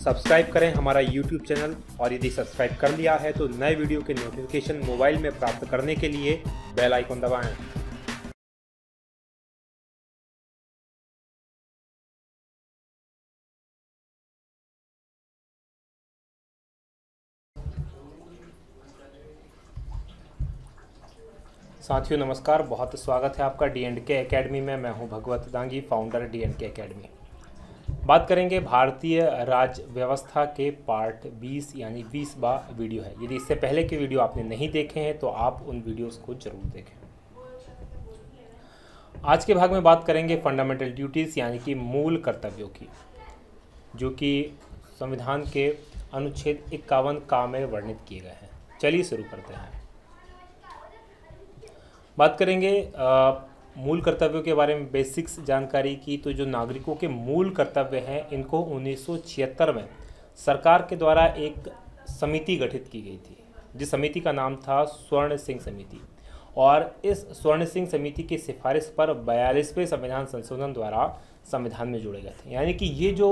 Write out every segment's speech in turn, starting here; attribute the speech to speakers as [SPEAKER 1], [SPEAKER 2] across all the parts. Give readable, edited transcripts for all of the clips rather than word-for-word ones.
[SPEAKER 1] Subscribe करें हमारा YouTube channel और यदि सब्सक्राइब कर लिया है तो नए वीडियो के नोटिफिकेशन मोबाइल में प्राप्त करने के लिए बेल आइकन दबाएं। साथियों नमस्कार, बहुत स्वागत है आपका D&K एकेडमी में। मैं हूं भगवत दांगी, फाउंडर D&K एकेडमी। बात करेंगे भारतीय राज्य व्यवस्था के पार्ट 20 यानी 20वां वीडियो है। यदि इससे पहले के वीडियो आपने नहीं देखे हैं तो आप उन वीडियोस को जरूर देखें। आज के भाग में बात करेंगे फंडामेंटल ड्यूटीज़ यानी कि मूल कर्तव्यों की, जो कि संविधान के अनुच्छेद 51 का में वर्णित किए गए हैं। चलिए शुरू करते हैं। बात करेंगे मूल कर्तव्यों के बारे में बेसिक्स जानकारी की। तो जो नागरिकों के मूल कर्तव्य हैं, इनको 1976 में सरकार के द्वारा एक समिति गठित की गई थी, जिस समिति का नाम था स्वर्ण सिंह समिति। और इस स्वर्ण सिंह समिति की सिफारिश पर 42वें संविधान संशोधन द्वारा संविधान में जोड़े गए थे। यानी कि ये जो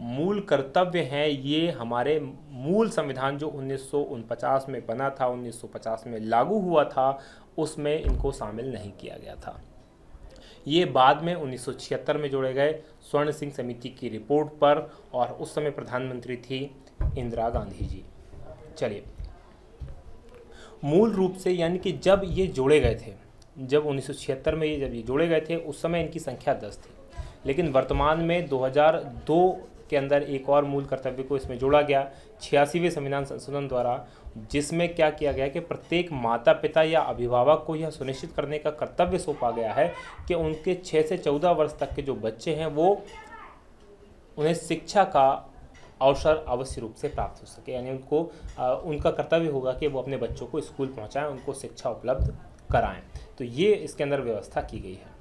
[SPEAKER 1] मूल कर्तव्य हैं, ये हमारे मूल संविधान जो 1949 में बना था, 1950 में लागू हुआ था, उसमें इनको शामिल नहीं किया गया था। ये बाद में 1976 में जोड़े गए स्वर्ण सिंह समिति की रिपोर्ट पर, और उस समय प्रधानमंत्री थी इंदिरा गांधी जी। चलिए, मूल रूप से यानी कि जब ये जोड़े गए थे, जब 1976 में जब ये जोड़े गए थे, उस समय इनकी संख्या 10 थी। लेकिन वर्तमान में 2002 के अंदर एक और मूल कर्तव्य को इसमें जोड़ा गया 86वें संविधान संशोधन द्वारा, जिसमें क्या किया गया कि प्रत्येक माता पिता या अभिभावक को यह सुनिश्चित करने का कर्तव्य सौंपा गया है कि उनके 6 से 14 वर्ष तक के जो बच्चे हैं वो उन्हें शिक्षा का अवसर अवश्य रूप से प्राप्त हो सके। यानी उनको उनका कर्तव्य होगा कि वो अपने बच्चों को स्कूल पहुंचाएं, उनको शिक्षा उपलब्ध कराएं। तो ये इसके अंदर व्यवस्था की गई है।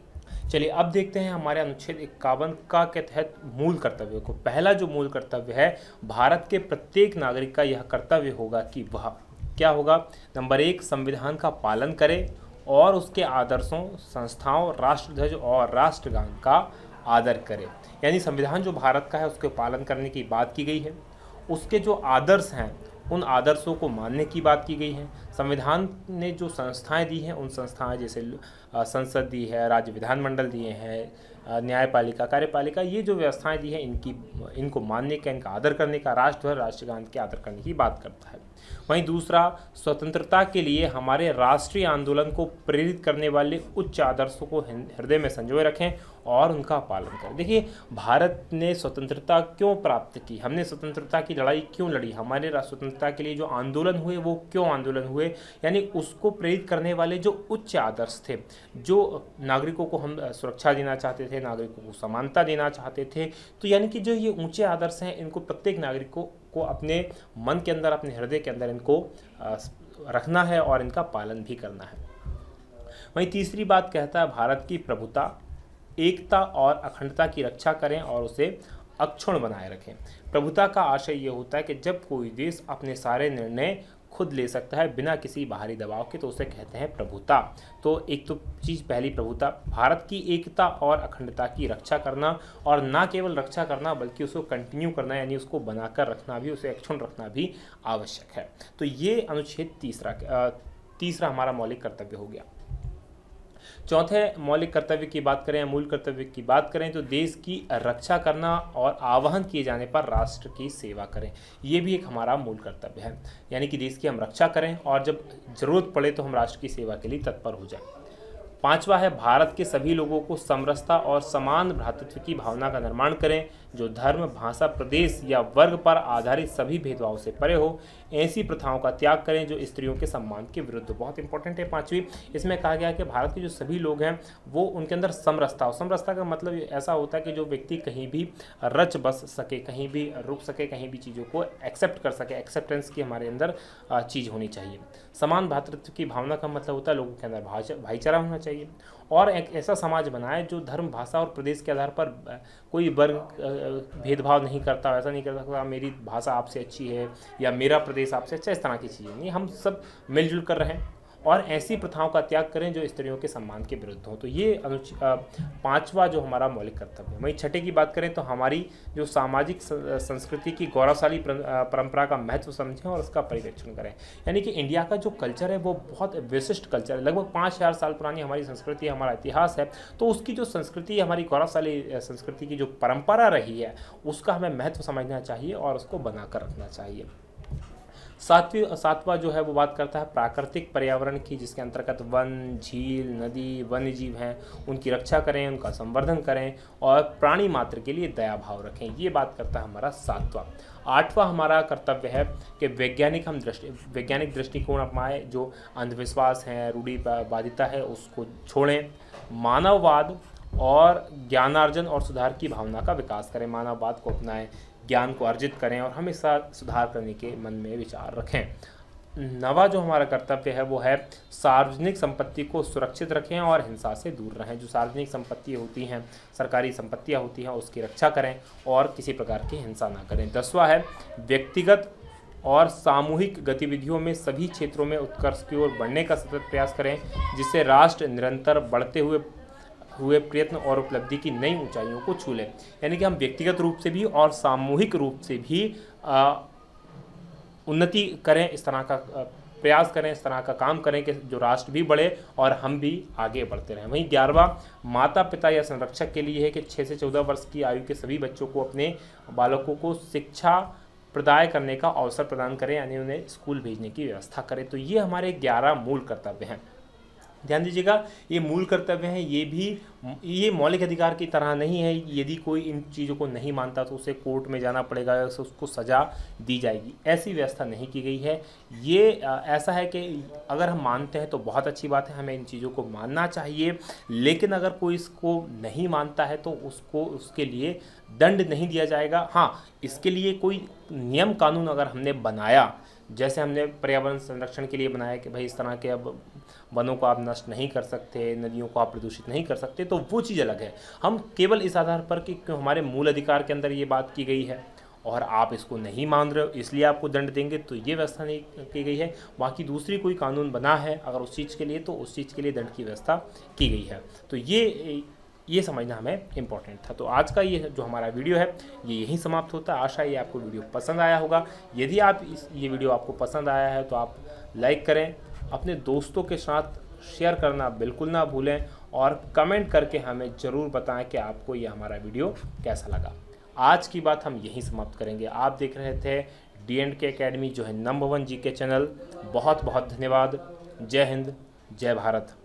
[SPEAKER 1] चलिए अब देखते हैं हमारे अनुच्छेद 51 का के तहत मूल कर्तव्यों को। पहला जो मूल कर्तव्य है, भारत के प्रत्येक नागरिक का यह कर्तव्य होगा कि वह क्या होगा। नंबर 1, संविधान का पालन करे और उसके आदर्शों, संस्थाओं, राष्ट्रध्वज और राष्ट्रगान का आदर करे। यानी संविधान जो भारत का है उसके पालन करने की बात की गई है। उसके जो आदर्श हैं, उन आदर्शों को मानने की बात की गई है। संविधान ने जो संस्थाएं दी हैं, उन संस्थाएं जैसे संसद दी है, राज्य विधानमंडल दिए हैं, न्यायपालिका, कार्यपालिका, ये जो व्यवस्थाएं दी हैं, इनको मानने का, इनका आदर करने का, राष्ट्रध्वज, राष्ट्रगान के आदर करने की बात करता है। वहीं दूसरा, स्वतंत्रता के लिए हमारे राष्ट्रीय आंदोलन को प्रेरित करने वाले उच्च आदर्शों को हृदय में संजोए रखें और उनका पालन करें। देखिए, भारत ने स्वतंत्रता क्यों प्राप्त की, हमने स्वतंत्रता की लड़ाई क्यों लड़ी, हमारे स्वतंत्रता के लिए जो आंदोलन हुए वो क्यों आंदोलन हुए, यानी उसको प्रेरित करने वाले जो उच्च आदर्श थे, जो नागरिकों को हम सुरक्षा देना चाहते थे, नागरिकों को समानता देना चाहते थे। तो यानी कि जो ये ऊंचे आदर्श हैं, इनको प्रत्येक नागरिक को अपने मन के अंदर, अपने हृदय के अंदर इनको रखना है और इनका पालन भी करना है। वहीं तीसरी बात कहता है, भारत की प्रभुता, एकता और अखंडता की रक्षा करें और उसे अक्षुण्ण बनाए रखें। प्रभुता का आशय ये होता है कि जब कोई देश अपने सारे निर्णय खुद ले सकता है बिना किसी बाहरी दबाव के, तो उसे कहते हैं प्रभुता। तो एक तो चीज़ पहली, प्रभुता, भारत की एकता और अखंडता की रक्षा करना, और ना केवल रक्षा करना बल्कि उसको कंटिन्यू करना, यानी उसको बनाकर रखना भी, उसे अक्षुण्ण रखना भी आवश्यक है। तो ये अनुच्छेद तीसरा हमारा मौलिक कर्तव्य हो गया। चौथे मौलिक कर्तव्य की बात करें, मूल कर्तव्य की बात करें, तो देश की रक्षा करना और आह्वान किए जाने पर राष्ट्र की सेवा करें। ये भी एक हमारा मूल कर्तव्य है, यानी कि देश की हम रक्षा करें और जब जरूरत पड़े तो हम राष्ट्र की सेवा के लिए तत्पर हो जाएं। पांचवा है, भारत के सभी लोगों को समरसता और समान भ्रातृत्व की भावना का निर्माण करें, जो धर्म, भाषा, प्रदेश या वर्ग पर आधारित सभी भेदभाव से परे हो। ऐसी प्रथाओं का त्याग करें जो स्त्रियों के सम्मान के विरुद्ध। बहुत इंपॉर्टेंट है पांचवी। इसमें कहा गया कि भारत के जो सभी लोग हैं वो उनके अंदर समरसता हो। समरसता का मतलब ऐसा होता है कि जो व्यक्ति कहीं भी रच बस सके, कहीं भी रुक सके, कहीं भी चीज़ों को एक्सेप्ट कर सके, एक्सेप्टेंस की हमारे अंदर चीज़ होनी चाहिए। समान भ्रातृत्व की भावना का मतलब होता है लोगों के अंदर भाईचारा होना चाहिए, और एक ऐसा समाज बनाए जो धर्म, भाषा और प्रदेश के आधार पर कोई वर्ग भेदभाव नहीं करता। ऐसा नहीं कर सकता मेरी भाषा आपसे अच्छी है या मेरा प्रदेश आपसे अच्छा, इस तरह की चीज़ें नहीं, हम सब मिलजुल कर रहें। और ऐसी प्रथाओं का त्याग करें जो स्त्रियों के सम्मान के विरुद्ध हो। तो ये पांचवा जो हमारा मौलिक कर्तव्य है। वहीं छठे की बात करें तो हमारी जो सामाजिक संस्कृति की गौरवशाली परंपरा का महत्व समझें और उसका परिरक्षण करें। यानी कि इंडिया का जो कल्चर है वो बहुत विशिष्ट कल्चर है, लगभग 5000 साल पुरानी हमारी संस्कृति, हमारा इतिहास है। तो उसकी जो संस्कृति, हमारी गौरवशाली संस्कृति की जो परंपरा रही है, उसका हमें महत्व समझना चाहिए और उसको बनाकर रखना चाहिए। सातवां जो है वो बात करता है प्राकृतिक पर्यावरण की, जिसके अंतर्गत वन, झील, नदी, वन्य जीव हैं, उनकी रक्षा करें, उनका संवर्धन करें और प्राणी मात्र के लिए दया भाव रखें। ये बात करता है हमारा सातवां। आठवां हमारा कर्तव्य है कि वैज्ञानिक दृष्टिकोण अपनाएं, जो अंधविश्वास है, रूढ़िवादिता है, उसको छोड़ें, मानववाद और ज्ञानार्जन और सुधार की भावना का विकास करें। मानववाद को अपनाएं, ज्ञान को अर्जित करें और हमेशा सुधार करने के मन में विचार रखें। नवा जो हमारा कर्तव्य है वो है सार्वजनिक संपत्ति को सुरक्षित रखें और हिंसा से दूर रहें। जो सार्वजनिक संपत्ति होती हैं, सरकारी संपत्तियां होती हैं, उसकी रक्षा करें और किसी प्रकार की हिंसा ना करें। 10वां है व्यक्तिगत और सामूहिक गतिविधियों में सभी क्षेत्रों में उत्कर्ष की ओर बढ़ने का सतत प्रयास करें, जिससे राष्ट्र निरंतर बढ़ते हुए प्रयत्न और उपलब्धि की नई ऊंचाइयों को छू ले। यानी कि हम व्यक्तिगत रूप से भी और सामूहिक रूप से भी उन्नति करें, इस तरह का प्रयास करें, इस तरह का काम करें कि जो राष्ट्र भी बढ़े और हम भी आगे बढ़ते रहें। वहीं 11वां माता पिता या संरक्षक के लिए है कि 6 से 14 वर्ष की आयु के सभी बच्चों को, अपने बालकों को शिक्षा प्रदान करने का अवसर प्रदान करें, यानी उन्हें स्कूल भेजने की व्यवस्था करें। तो ये हमारे 11 मूल कर्तव्य हैं। ध्यान दीजिएगा, ये मूल कर्तव्य हैं, ये मौलिक अधिकार की तरह नहीं है। यदि कोई इन चीज़ों को नहीं मानता तो उसे कोर्ट में जाना पड़ेगा, उसको सज़ा दी जाएगी, ऐसी व्यवस्था नहीं की गई है। ये ऐसा है कि अगर हम मानते हैं तो बहुत अच्छी बात है, हमें इन चीज़ों को मानना चाहिए, लेकिन अगर कोई इसको नहीं मानता है तो उसके लिए दंड नहीं दिया जाएगा। हाँ, इसके लिए कोई नियम कानून अगर हमने बनाया, जैसे हमने पर्यावरण संरक्षण के लिए बनाया कि भाई इस तरह के अब वनों को आप नष्ट नहीं कर सकते, नदियों को आप प्रदूषित नहीं कर सकते, तो वो चीज़ अलग है। हम केवल इस आधार पर कि क्यों हमारे मूल अधिकार के अंदर ये बात की गई है और आप इसको नहीं मान रहे हो इसलिए आपको दंड देंगे, तो ये व्यवस्था नहीं की गई है। बाकी दूसरी कोई कानून बना है अगर उस चीज़ के लिए, तो उस चीज़ के लिए दंड की व्यवस्था की गई है। तो ये समझना हमें इम्पोर्टेंट था। तो आज का ये जो हमारा वीडियो है ये यहीं समाप्त होता है। आशा है ये आपको वीडियो पसंद आया होगा। यदि ये वीडियो आपको पसंद आया है तो आप लाइक करें, अपने दोस्तों के साथ शेयर करना बिल्कुल ना भूलें और कमेंट करके हमें ज़रूर बताएं कि आपको ये हमारा वीडियो कैसा लगा। आज की बात हम यहीं समाप्त करेंगे। आप देख रहे थे D&K अकेडमी, जो है नंबर 1 GK चैनल। बहुत बहुत धन्यवाद। जय हिंद, जय भारत।